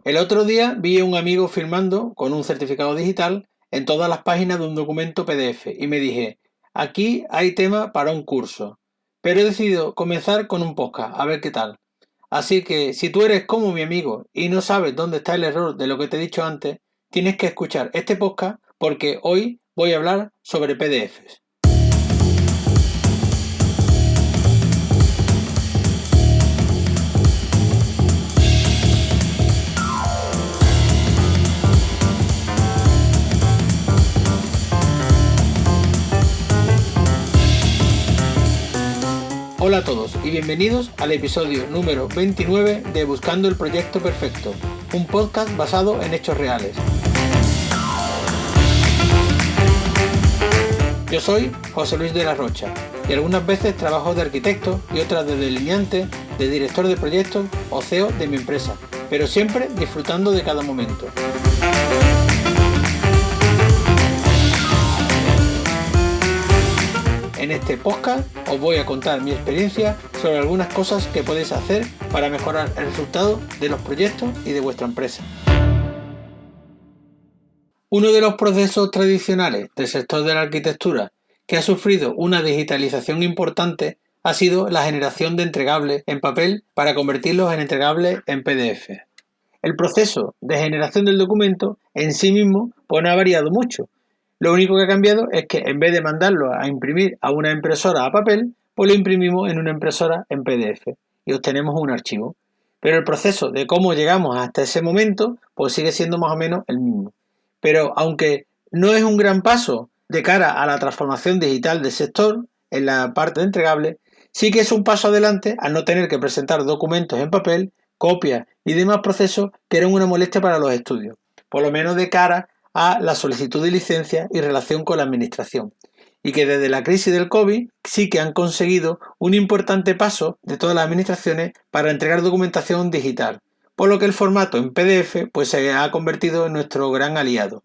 El otro día vi a un amigo firmando con un certificado digital en todas las páginas de un documento PDF y me dije, aquí hay tema para un curso, pero he decidido comenzar con un podcast, a ver qué tal. Así que si tú eres como mi amigo y no sabes dónde está el error de lo que te he dicho antes, tienes que escuchar este podcast porque hoy voy a hablar sobre PDFs. Hola a todos y bienvenidos al episodio número 29 de Buscando el Proyecto Perfecto, un podcast basado en hechos reales. Yo soy José Luis de la Rocha y algunas veces trabajo de arquitecto y otras de delineante, de director de proyectos o CEO de mi empresa, pero siempre disfrutando de cada momento. En este podcast os voy a contar mi experiencia sobre algunas cosas que podéis hacer para mejorar el resultado de los proyectos y de vuestra empresa. Uno de los procesos tradicionales del sector de la arquitectura que ha sufrido una digitalización importante ha sido la generación de entregables en papel para convertirlos en entregables en PDF. El proceso de generación del documento en sí mismo no ha variado mucho. Lo único que ha cambiado es que en vez de mandarlo a imprimir a una impresora a papel, pues lo imprimimos en una impresora en PDF y obtenemos un archivo. Pero el proceso de cómo llegamos hasta ese momento, pues sigue siendo más o menos el mismo. Pero aunque no es un gran paso de cara a la transformación digital del sector en la parte de entregable, sí que es un paso adelante al no tener que presentar documentos en papel, copias y demás procesos que eran una molestia para los estudios, por lo menos de cara a la solicitud de licencia y relación con la administración. Y que desde la crisis del COVID sí que han conseguido un importante paso de todas las administraciones para entregar documentación digital, por lo que el formato en PDF pues se ha convertido en nuestro gran aliado.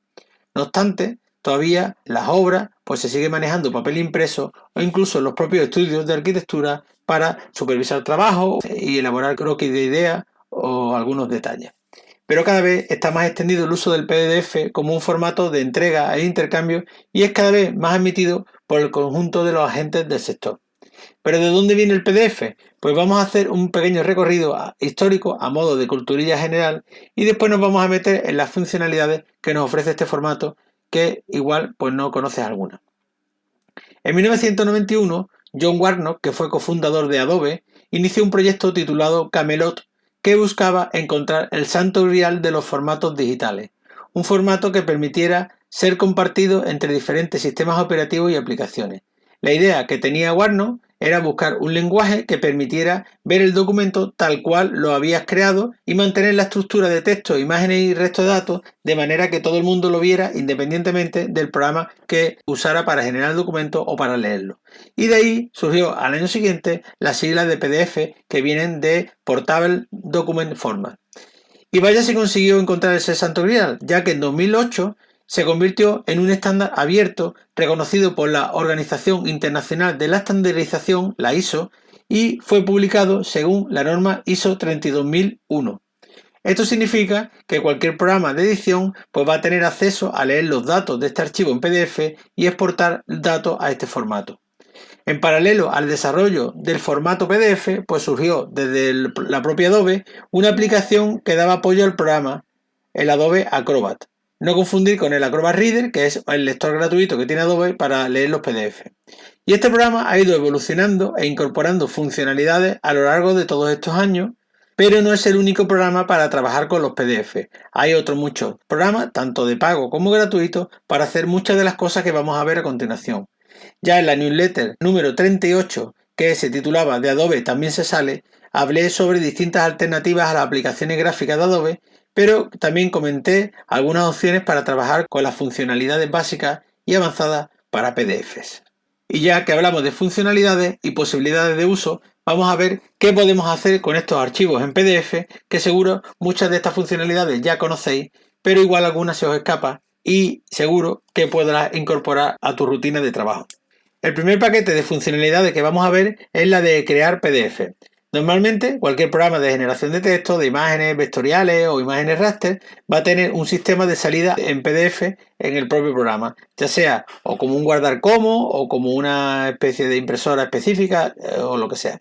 No obstante, todavía las obras pues se sigue manejando papel impreso o incluso en los propios estudios de arquitectura para supervisar trabajo y elaborar croquis de ideas o algunos detalles. Pero cada vez está más extendido el uso del PDF como un formato de entrega e intercambio y es cada vez más admitido por el conjunto de los agentes del sector. ¿Pero de dónde viene el PDF? Pues vamos a hacer un pequeño recorrido histórico a modo de culturilla general y después nos vamos a meter en las funcionalidades que nos ofrece este formato que igual pues no conoces alguna. En 1991, John Warnock, que fue cofundador de Adobe, inició un proyecto titulado Camelot que buscaba encontrar el santo grial de los formatos digitales, un formato que permitiera ser compartido entre diferentes sistemas operativos y aplicaciones. La idea que tenía Warnock era buscar un lenguaje que permitiera ver el documento tal cual lo habías creado y mantener la estructura de texto, imágenes y resto de datos de manera que todo el mundo lo viera independientemente del programa que usara para generar el documento o para leerlo. Y de ahí surgió al año siguiente las siglas de PDF que vienen de Portable Document Format. Y vaya si consiguió encontrar ese santo grial, ya que en 2008 se convirtió en un estándar abierto reconocido por la Organización Internacional de la Estandarización, la ISO, y fue publicado según la norma ISO 32001. Esto significa que cualquier programa de edición pues va a tener acceso a leer los datos de este archivo en PDF y exportar datos a este formato. En paralelo al desarrollo del formato PDF, pues surgió desde la propia Adobe una aplicación que daba apoyo al programa, el Adobe Acrobat. No confundir con el Acrobat Reader, que es el lector gratuito que tiene Adobe para leer los PDF. Y este programa ha ido evolucionando e incorporando funcionalidades a lo largo de todos estos años, pero no es el único programa para trabajar con los PDF. Hay otros muchos programas, tanto de pago como gratuitos, para hacer muchas de las cosas que vamos a ver a continuación. Ya en la newsletter número 38, que se titulaba De Adobe también se sale, hablé sobre distintas alternativas a las aplicaciones gráficas de Adobe, pero también comenté algunas opciones para trabajar con las funcionalidades básicas y avanzadas para PDFs. Y ya que hablamos de funcionalidades y posibilidades de uso, vamos a ver qué podemos hacer con estos archivos en PDF, que seguro muchas de estas funcionalidades ya conocéis, pero igual alguna se os escapa y seguro que podrás incorporar a tu rutina de trabajo. El primer paquete de funcionalidades que vamos a ver es la de crear PDF. Normalmente, cualquier programa de generación de texto, de imágenes vectoriales o imágenes raster va a tener un sistema de salida en PDF en el propio programa, ya sea o como un guardar como o como una especie de impresora específica o lo que sea.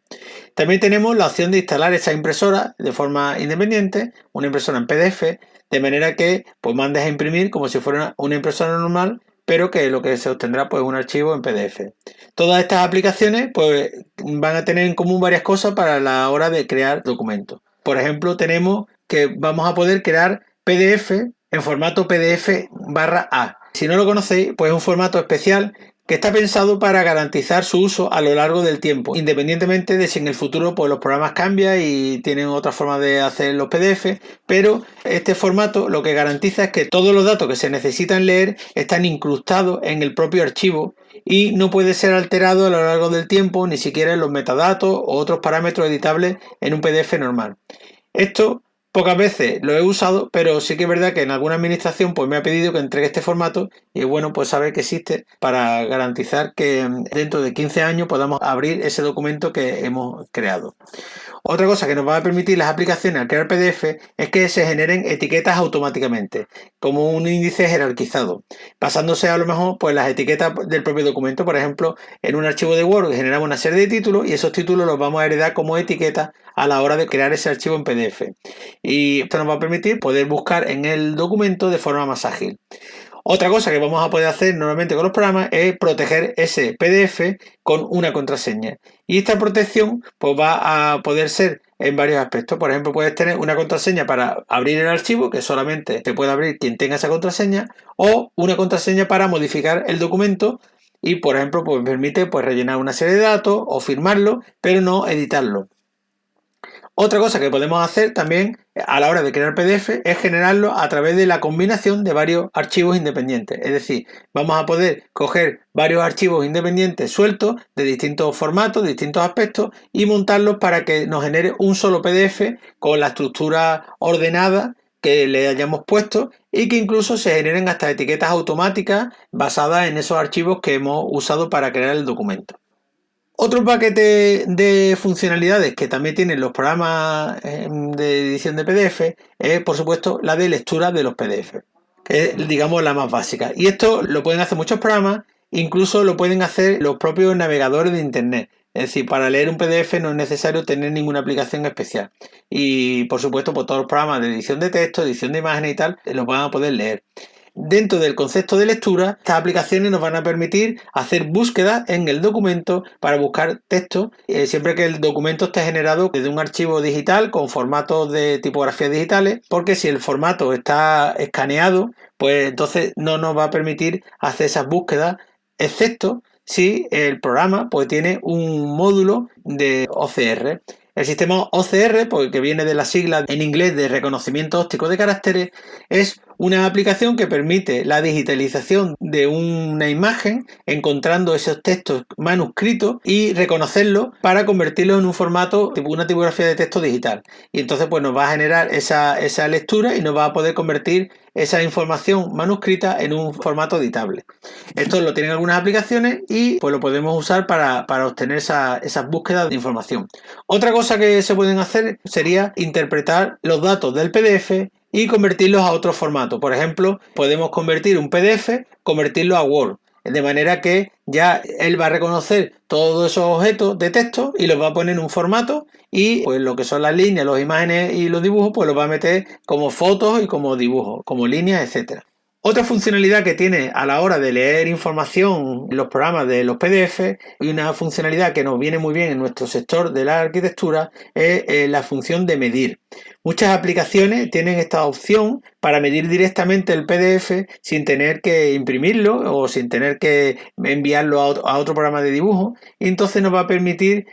También tenemos la opción de instalar esa impresora de forma independiente, una impresora en PDF, de manera que pues mandes a imprimir como si fuera una impresora normal, pero que lo que se obtendrá pues un archivo en PDF. Todas estas aplicaciones pues van a tener en común varias cosas para la hora de crear documentos. Por ejemplo, tenemos que vamos a poder crear PDF en formato PDF/A. Si no lo conocéis, pues es un formato especial que está pensado para garantizar su uso a lo largo del tiempo, independientemente de si en el futuro pues, los programas cambian y tienen otra forma de hacer los PDF, pero este formato lo que garantiza es que todos los datos que se necesitan leer están incrustados en el propio archivo y no puede ser alterado a lo largo del tiempo, ni siquiera en los metadatos o otros parámetros editables en un PDF normal. Esto pocas veces lo he usado, pero sí que es verdad que en alguna administración pues me ha pedido que entregue este formato y bueno, pues saber que existe para garantizar que dentro de 15 años podamos abrir ese documento que hemos creado. Otra cosa que nos va a permitir las aplicaciones al crear PDF es que se generen etiquetas automáticamente, como un índice jerarquizado, basándose a lo mejor pues las etiquetas del propio documento. Por ejemplo, en un archivo de Word generamos una serie de títulos y esos títulos los vamos a heredar como etiquetas a la hora de crear ese archivo en PDF. Y esto nos va a permitir poder buscar en el documento de forma más ágil. Otra cosa que vamos a poder hacer normalmente con los programas es proteger ese PDF con una contraseña. Y esta protección pues va a poder ser en varios aspectos. Por ejemplo, puedes tener una contraseña para abrir el archivo, que solamente te puede abrir quien tenga esa contraseña, o una contraseña para modificar el documento y, por ejemplo, pues permite pues, rellenar una serie de datos o firmarlo, pero no editarlo. Otra cosa que podemos hacer también a la hora de crear PDF es generarlo a través de la combinación de varios archivos independientes. Es decir, vamos a poder coger varios archivos independientes sueltos de distintos formatos, de distintos aspectos y montarlos para que nos genere un solo PDF con la estructura ordenada que le hayamos puesto y que incluso se generen hasta etiquetas automáticas basadas en esos archivos que hemos usado para crear el documento. Otro paquete de funcionalidades que también tienen los programas de edición de PDF es, por supuesto, la de lectura de los PDF, que es, digamos, la más básica. Y esto lo pueden hacer muchos programas, incluso lo pueden hacer los propios navegadores de Internet. Es decir, para leer un PDF no es necesario tener ninguna aplicación especial. Y, por supuesto, pues todos los programas de edición de texto, edición de imágenes y tal, los van a poder leer. Dentro del concepto de lectura, estas aplicaciones nos van a permitir hacer búsquedas en el documento para buscar texto, siempre que el documento esté generado desde un archivo digital con formatos de tipografías digitales, porque si el formato está escaneado, pues entonces no nos va a permitir hacer esas búsquedas, excepto si el programa pues tiene un módulo de OCR. El sistema OCR, pues, que viene de la sigla en inglés de reconocimiento óptico de caracteres, es una aplicación que permite la digitalización de una imagen encontrando esos textos manuscritos y reconocerlos para convertirlos en un formato tipo una tipografía de texto digital. Y entonces pues nos va a generar esa lectura y nos va a poder convertir esa información manuscrita en un formato editable. Esto lo tienen algunas aplicaciones y pues lo podemos usar para obtener esas búsquedas de información. Otra cosa que se pueden hacer sería interpretar los datos del PDF y convertirlos a otro formato. Por ejemplo, podemos convertir un PDF, convertirlo a Word, de manera que ya él va a reconocer todos esos objetos de texto y los va a poner en un formato y pues lo que son las líneas, las imágenes y los dibujos, pues los va a meter como fotos y como dibujos, como líneas, etcétera. Otra funcionalidad que tiene a la hora de leer información en los programas de los PDF y una funcionalidad que nos viene muy bien en nuestro sector de la arquitectura es la función de medir. Muchas aplicaciones tienen esta opción para medir directamente el PDF sin tener que imprimirlo o sin tener que enviarlo a otro programa de dibujo y entonces nos va a permitir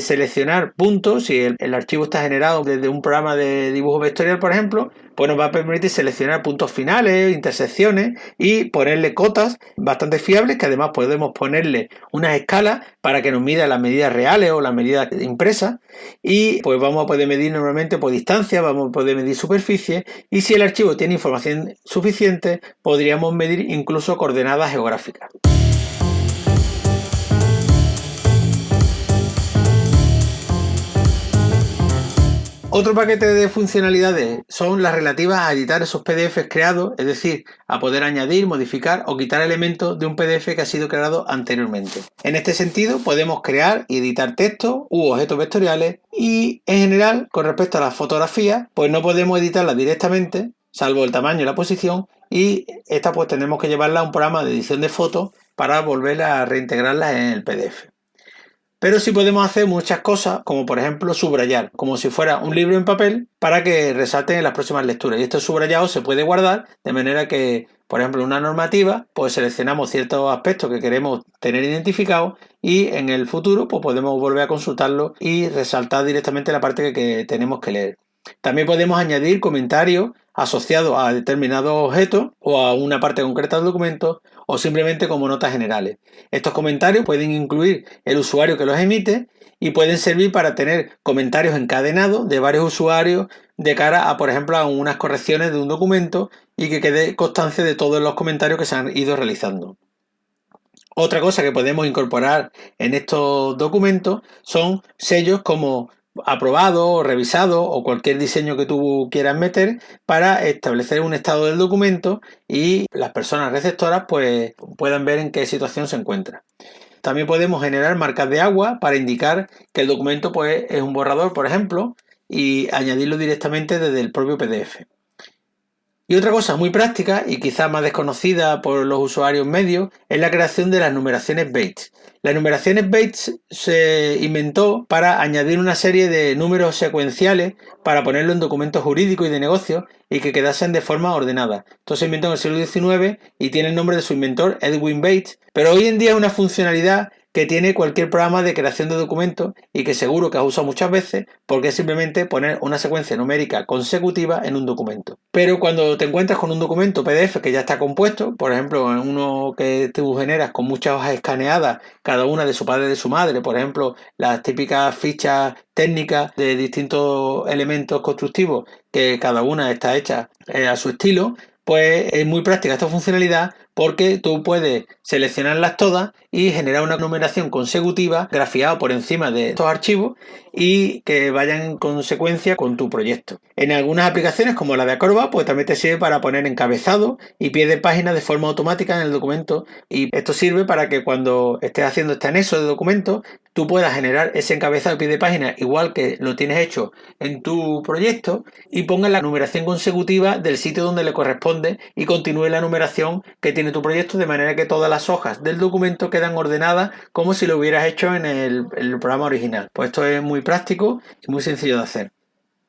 seleccionar puntos. Si el archivo está generado desde un programa de dibujo vectorial, por ejemplo, pues nos va a permitir seleccionar puntos finales, intersecciones y ponerle cotas bastante fiables, que además podemos ponerle unas escalas para que nos mida las medidas reales o las medidas impresas y pues vamos a poder medir normalmente por distancia, vamos a poder medir superficie y si el archivo tiene información suficiente podríamos medir incluso coordenadas geográficas. Otro paquete de funcionalidades son las relativas a editar esos PDFs creados, es decir, a poder añadir, modificar o quitar elementos de un PDF que ha sido creado anteriormente. En este sentido, podemos crear y editar textos u objetos vectoriales y, en general, con respecto a las fotografías, pues no podemos editarlas directamente, salvo el tamaño y la posición, y esta pues tenemos que llevarla a un programa de edición de fotos para volver a reintegrarlas en el PDF. Pero sí podemos hacer muchas cosas, como por ejemplo subrayar, como si fuera un libro en papel, para que resalten en las próximas lecturas. Y este subrayado se puede guardar de manera que, por ejemplo, en una normativa, pues seleccionamos ciertos aspectos que queremos tener identificados y en el futuro pues podemos volver a consultarlo y resaltar directamente la parte que tenemos que leer. También podemos añadir comentarios asociados a determinados objetos o a una parte concreta del documento o simplemente como notas generales. Estos comentarios pueden incluir el usuario que los emite y pueden servir para tener comentarios encadenados de varios usuarios de cara a, por ejemplo, a unas correcciones de un documento y que quede constancia de todos los comentarios que se han ido realizando. Otra cosa que podemos incorporar en estos documentos son sellos como aprobado, revisado o cualquier diseño que tú quieras meter para establecer un estado del documento y las personas receptoras pues puedan ver en qué situación se encuentra. También podemos generar marcas de agua para indicar que el documento pues es un borrador, por ejemplo, y añadirlo directamente desde el propio PDF. Y otra cosa muy práctica y quizás más desconocida por los usuarios medios es la creación de las numeraciones Bates. Las numeraciones Bates se inventó para añadir una serie de números secuenciales para ponerlo en documentos jurídicos y de negocios y que quedasen de forma ordenada. Esto se inventó en el siglo XIX y tiene el nombre de su inventor, Edwin Bates, pero hoy en día es una funcionalidad que tiene cualquier programa de creación de documentos y que seguro que has usado muchas veces porque es simplemente poner una secuencia numérica consecutiva en un documento. Pero cuando te encuentras con un documento PDF que ya está compuesto, por ejemplo, en uno que tú generas con muchas hojas escaneadas, cada una de su padre y de su madre, por ejemplo, las típicas fichas técnicas de distintos elementos constructivos que cada una está hecha a su estilo, pues es muy práctica esta funcionalidad porque tú puedes seleccionarlas todas y generar una numeración consecutiva grafiada por encima de estos archivos y que vayan en consecuencia con tu proyecto. En algunas aplicaciones como la de Acrobat pues también te sirve para poner encabezado y pie de página de forma automática en el documento y esto sirve para que cuando estés haciendo este anexo de documento tú puedas generar ese encabezado y pie de página igual que lo tienes hecho en tu proyecto y pongas la numeración consecutiva del sitio donde le corresponde y continúe la numeración que tiene tu proyecto de manera que todas las hojas del documento quedan ordenadas como si lo hubieras hecho en el programa original. Pues esto es muy práctico y muy sencillo de hacer.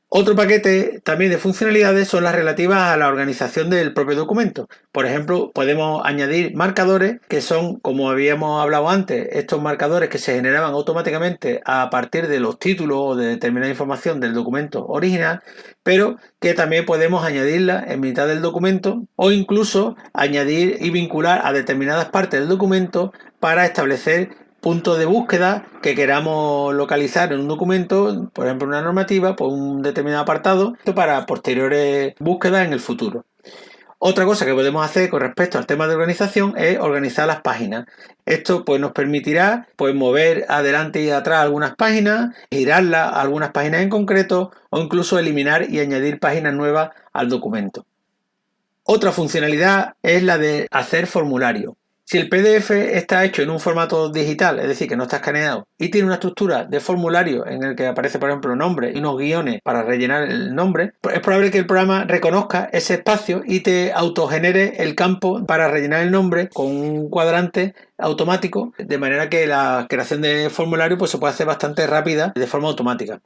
Otro paquete también de funcionalidades son las relativas a la organización del propio documento. Por ejemplo, podemos añadir marcadores que son, como habíamos hablado antes, estos marcadores que se generaban automáticamente a partir de los títulos o de determinada información del documento original, pero que también podemos añadirla en mitad del documento o incluso añadir y vincular a determinadas partes del documento para establecer puntos de búsqueda que queramos localizar en un documento, por ejemplo una normativa, por un determinado apartado, para posteriores búsquedas en el futuro. Otra cosa que podemos hacer con respecto al tema de organización es organizar las páginas. Esto pues nos permitirá pues mover adelante y atrás algunas páginas, girarlas a algunas páginas en concreto o incluso eliminar y añadir páginas nuevas al documento. Otra funcionalidad es la de hacer formulario. Si el PDF está hecho en un formato digital, es decir, que no está escaneado, y tiene una estructura de formulario en el que aparece, por ejemplo, nombre y unos guiones para rellenar el nombre, pues es probable que el programa reconozca ese espacio y te autogenere el campo para rellenar el nombre con un cuadrante automático, de manera que la creación de formulario pues, se puede hacer bastante rápida de forma automática.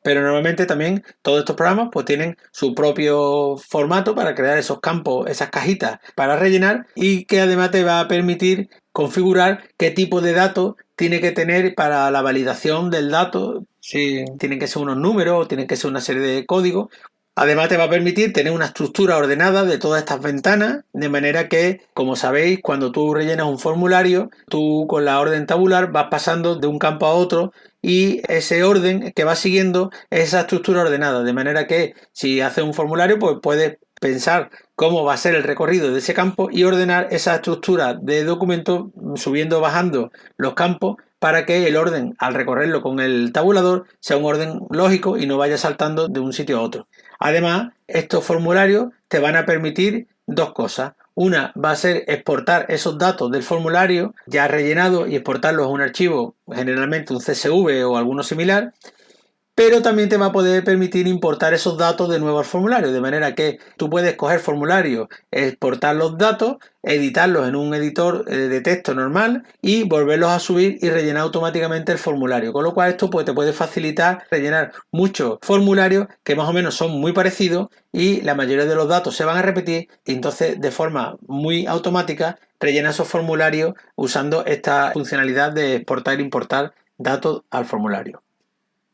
Pero normalmente también todos estos programas pues tienen su propio formato para crear esos campos, esas cajitas para rellenar y que además te va a permitir configurar qué tipo de datos tiene que tener para la validación del dato, si tienen que ser unos números o tienen que ser una serie de códigos. Además te va a permitir tener una estructura ordenada de todas estas ventanas, de manera que, como sabéis, cuando tú rellenas un formulario, tú con la orden tabular vas pasando de un campo a otro y ese orden que vas siguiendo es esa estructura ordenada, de manera que si haces un formulario, pues puedes pensar cómo va a ser el recorrido de ese campo y ordenar esa estructura de documento subiendo o bajando los campos para que el orden, al recorrerlo con el tabulador, sea un orden lógico y no vaya saltando de un sitio a otro. Además, estos formularios te van a permitir dos cosas. Una va a ser exportar esos datos del formulario ya rellenado y exportarlos a un archivo, generalmente un CSV o alguno similar, pero también te va a poder permitir importar esos datos de nuevo al formulario, de manera que tú puedes coger formularios, exportar los datos, editarlos en un editor de texto normal y volverlos a subir y rellenar automáticamente el formulario, con lo cual esto pues, te puede facilitar rellenar muchos formularios que más o menos son muy parecidos y la mayoría de los datos se van a repetir y entonces de forma muy automática rellena esos formularios usando esta funcionalidad de exportar e importar datos al formulario.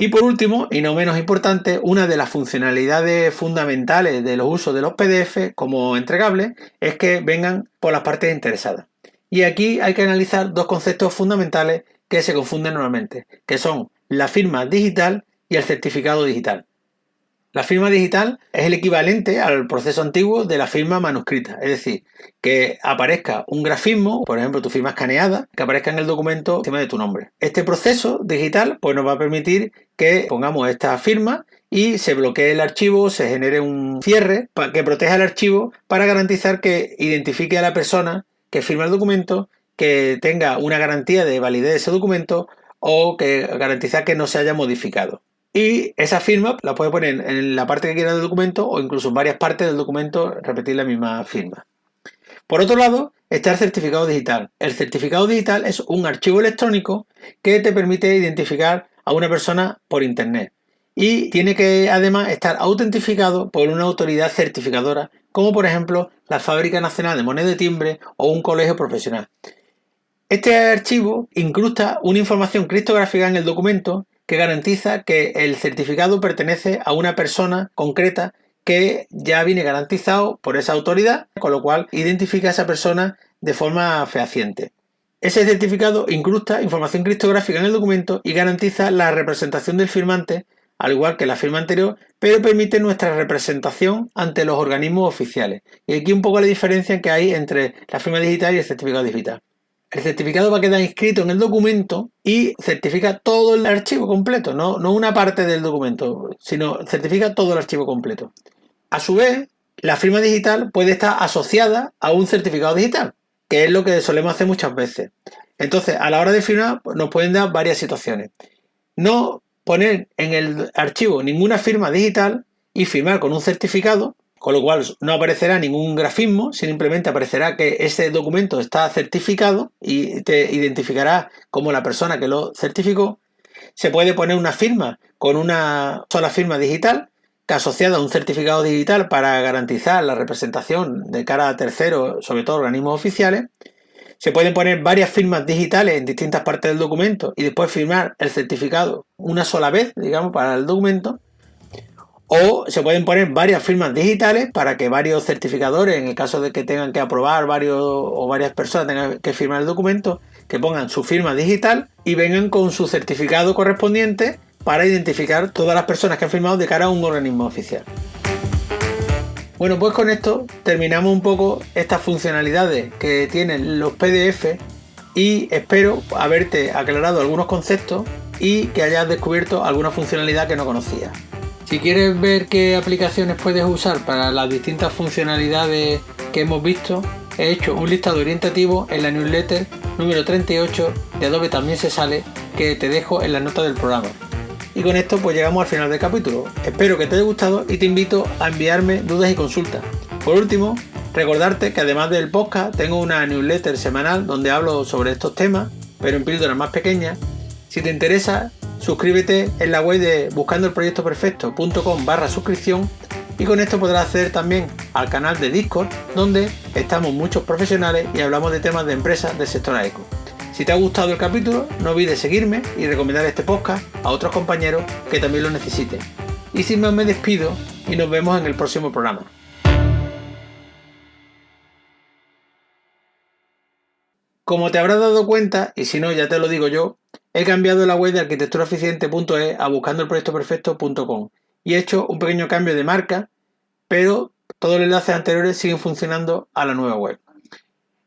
Y por último, y no menos importante, una de las funcionalidades fundamentales de los usos de los PDF como entregables es que vengan por las partes interesadas. Y aquí hay que analizar dos conceptos fundamentales que se confunden normalmente, que son la firma digital y el certificado digital. La firma digital es el equivalente al proceso antiguo de la firma manuscrita, es decir, que aparezca un grafismo, por ejemplo tu firma escaneada, que aparezca en el documento encima de tu nombre. Este proceso digital pues, nos va a permitir que pongamos esta firma y se bloquee el archivo, se genere un cierre que proteja el archivo para garantizar que identifique a la persona que firma el documento, que tenga una garantía de validez de ese documento o que garantizar que no se haya modificado. Y esa firma la puede poner en la parte que quiera del documento o incluso en varias partes del documento repetir la misma firma. Por otro lado, está el certificado digital. El certificado digital es un archivo electrónico que te permite identificar a una persona por internet y tiene que además estar autentificado por una autoridad certificadora como por ejemplo la Fábrica Nacional de Moneda de Timbre o un colegio profesional. Este archivo incrusta una información criptográfica en el documento que garantiza que el certificado pertenece a una persona concreta que ya viene garantizado por esa autoridad, con lo cual identifica a esa persona de forma fehaciente. Ese certificado incrusta información criptográfica en el documento y garantiza la representación del firmante, al igual que la firma anterior, pero permite nuestra representación ante los organismos oficiales. Y aquí un poco la diferencia que hay entre la firma digital y el certificado digital. El certificado va a quedar inscrito en el documento y certifica todo el archivo completo, no una parte del documento, sino certifica todo el archivo completo. A su vez, la firma digital puede estar asociada a un certificado digital, que es lo que solemos hacer muchas veces. Entonces, a la hora de firmar, nos pueden dar varias situaciones. No poner en el archivo ninguna firma digital y firmar con un certificado, con lo cual no aparecerá ningún grafismo, simplemente aparecerá que ese documento está certificado y te identificará como la persona que lo certificó. Se puede poner una firma con una sola firma digital que asociada a un certificado digital para garantizar la representación de cara a terceros, sobre todo organismos oficiales. Se pueden poner varias firmas digitales en distintas partes del documento y después firmar el certificado una sola vez, digamos, para el documento. O se pueden poner varias firmas digitales para que varios certificadores, en el caso de que tengan que aprobar varias personas tengan que firmar el documento, que pongan su firma digital y vengan con su certificado correspondiente para identificar todas las personas que han firmado de cara a un organismo oficial. Bueno, pues con esto terminamos un poco estas funcionalidades que tienen los PDF y espero haberte aclarado algunos conceptos y que hayas descubierto alguna funcionalidad que no conocías. Si quieres ver qué aplicaciones puedes usar para las distintas funcionalidades que hemos visto, he hecho un listado orientativo en la newsletter número 38 de Adobe También se sale, que te dejo en la nota del programa. Y con esto pues llegamos al final del capítulo. Espero que te haya gustado y te invito a enviarme dudas y consultas. Por último, recordarte que además del podcast tengo una newsletter semanal donde hablo sobre estos temas, pero en píldoras más pequeñas. Si te interesa, suscríbete en la web de buscandoelproyectoperfecto.com/suscripción y con esto podrás acceder también al canal de Discord donde estamos muchos profesionales y hablamos de temas de empresas del sector eco. Si te ha gustado el capítulo, no olvides seguirme y recomendar este podcast a otros compañeros que también lo necesiten. Y sin más me despido y nos vemos en el próximo programa. Como te habrás dado cuenta, y si no ya te lo digo yo, he cambiado la web de arquitecturaeficiente.es a buscandoelproyectoperfecto.com y he hecho un pequeño cambio de marca, pero todos los enlaces anteriores siguen funcionando a la nueva web.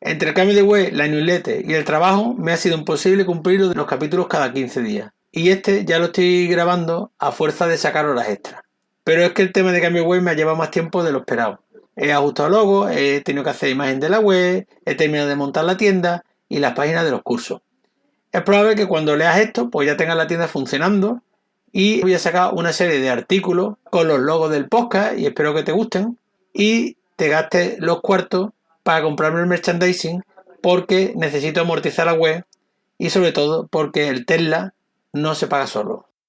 Entre el cambio de web, la newsletter y el trabajo me ha sido imposible cumplir los capítulos cada 15 días. Y este ya lo estoy grabando a fuerza de sacar horas extras. Pero es que el tema de cambio web me ha llevado más tiempo de lo esperado. He ajustado logos, he tenido que hacer imagen de la web, he terminado de montar la tienda y las páginas de los cursos. Es probable que cuando leas esto, pues ya tengas la tienda funcionando y voy a sacar una serie de artículos con los logos del podcast y espero que te gusten y te gastes los cuartos para comprarme el merchandising porque necesito amortizar la web y sobre todo porque el Tesla no se paga solo.